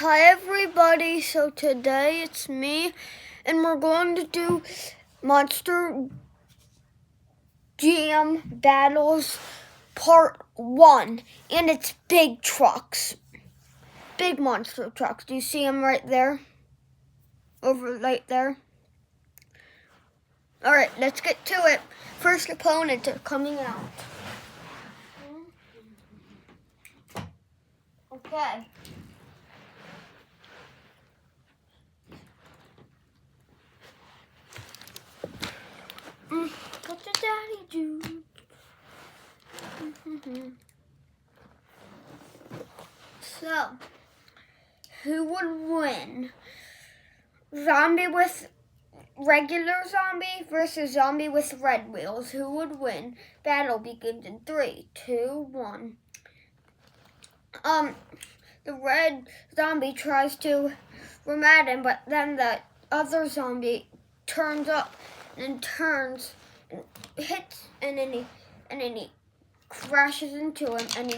Hi everybody, so today it's me and we're going to do Monster Jam Battles Part 1 and it's big trucks. Big monster trucks. Do you see them right there? Over right there. Alright, let's get to it. First opponent coming out. Okay. What did Daddy do? So, who would win? Zombie with regular zombie versus zombie with red wheels. Who would win? Battle begins in 3, 2, 1. The red zombie tries to run at him, but then the other zombie turns up and turns and hits, and then he crashes into him, and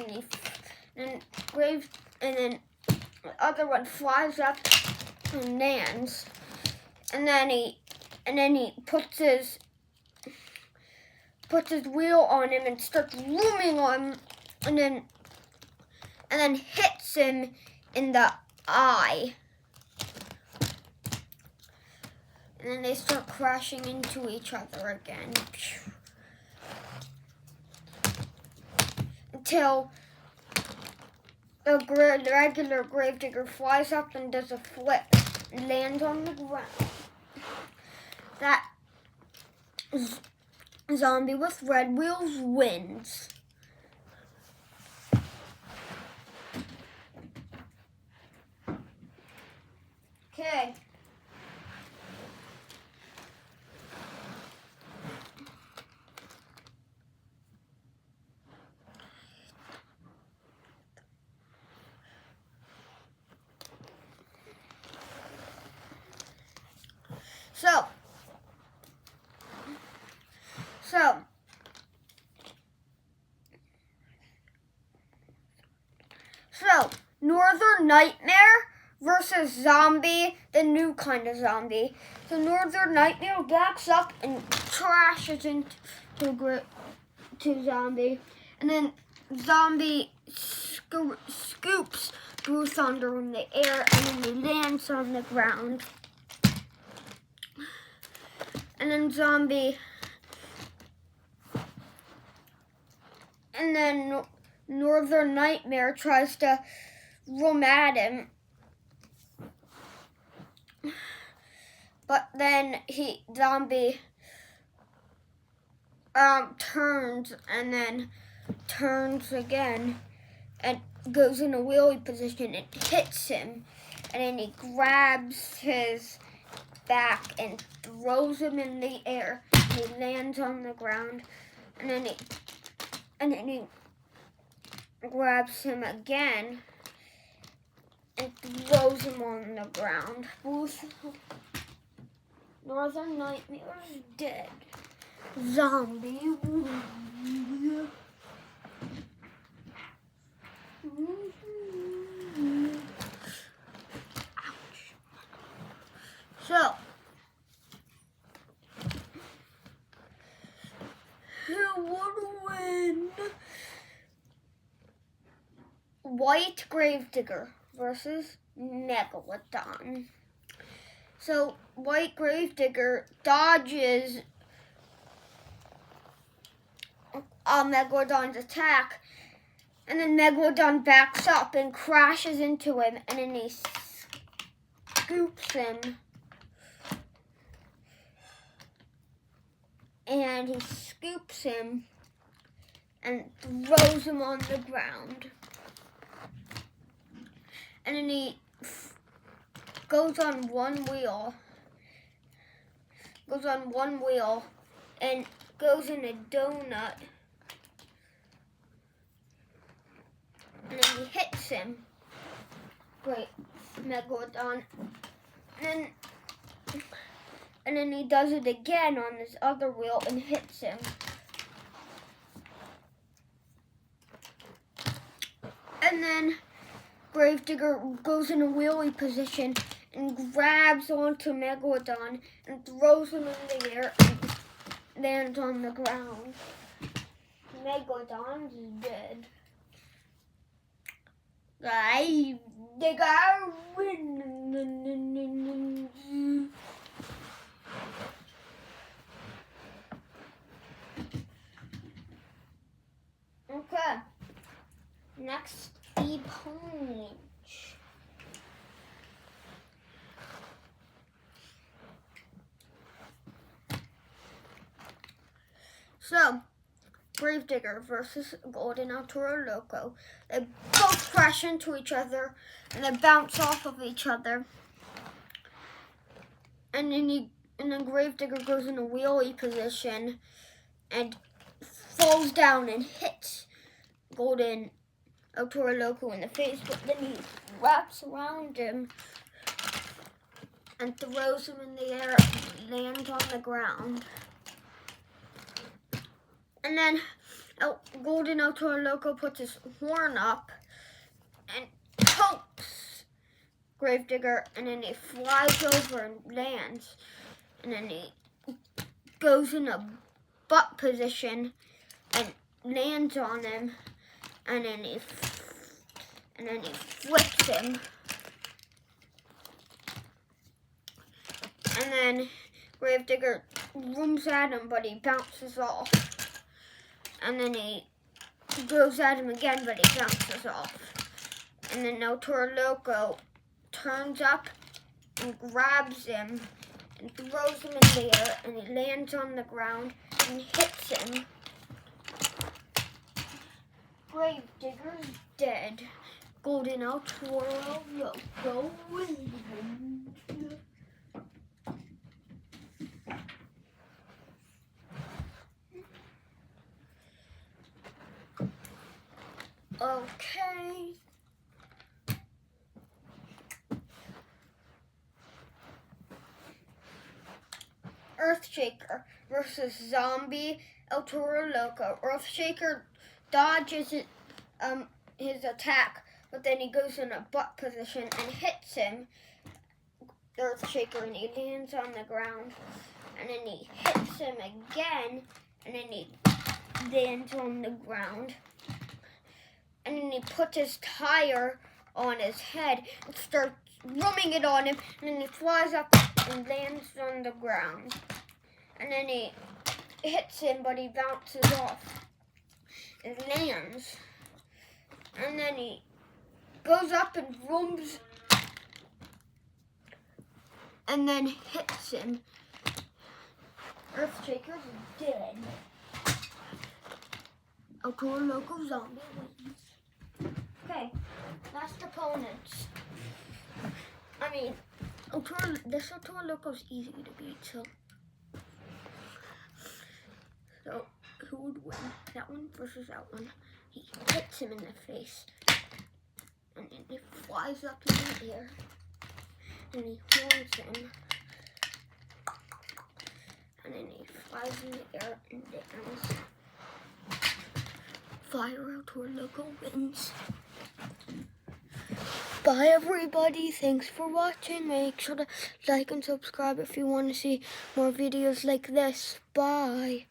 then the other one flies up and lands, and then he puts his wheel on him and starts looming on him, and then hits him in the eye. And then they start crashing into each other again. Until the regular Gravedigger flies up and does a flip and lands on the ground. That zombie with red wheels wins. Okay. So, Northern Nightmare versus Zombie, the new kind of zombie. So Northern Nightmare backs up and crashes into Zombie. And then Zombie scoops Blue Thunder in the air, and then he lands on the ground. And then Northern Nightmare tries to run at him, but then Zombie turns and then turns again and goes in a wheelie position and hits him, and then he grabs his back and throws him in the air. He lands on the ground, and then he grabs him again and throws him on the ground. Northern Nightmare is dead. Zombie. Ouch. So, who would win? White Gravedigger versus Megalodon. So White Gravedigger dodges Megalodon's attack, and then Megalodon backs up and crashes into him, and then he scoops him. And he scoops him and throws him on the ground. And then he goes on one wheel and goes in a donut. And then he hits him. Great, Megalodon. And then he does it again on this other wheel and hits him. And then Gravedigger goes in a wheelie position and grabs onto Megalodon and throws him in the air and lands on the ground. Megalodon's dead. Gravedigger wins. Okay. Next, the punch. So, Gravedigger versus Golden Arturo Loco. They both crash into each other and they bounce off of each other. And then Gravedigger goes in a wheelie position and falls down and hits Golden Arturo Loco in the face, but then he wraps around him and throws him in the air and lands on the ground. And then Golden Arturo Loco puts his horn up and pokes Gravedigger, and then he flies over and lands. And then he goes in a butt position and lands on him, and then he flips him. And then Gravedigger rooms at him, but he bounces off. And then he goes at him again, but he bounces off. And then Arturo Loco turns up and grabs him and throws him in the air, and he lands on the ground and hits him. Gravedigger's dead. Golden Arturo Loco wins. Okay. Earthshaker versus Zombie Arturo Loco. Earthshaker dodges his attack, but then he goes in a butt position and hits him, Earthshaker, and he lands on the ground. And then he hits him again, and then he lands on the ground. And then he puts his tire on his head and starts rubbing it on him, and then he flies up and lands on the ground. And then he hits him, but he bounces off and lands. And then he goes up and rooms and then hits him. Earthshaker's dead. Arturo Loco Zombie wins. Okay, last opponents. I mean, this Arturo Loco's easy to beat, so who would win? That one versus that one. He hits him in the face, and then he flies up in the air, and he horns him, and then he flies in the air and lands. Fire Arturo Loco wins. Bye everybody, thanks for watching. Make sure to like and subscribe if you want to see more videos like this. Bye.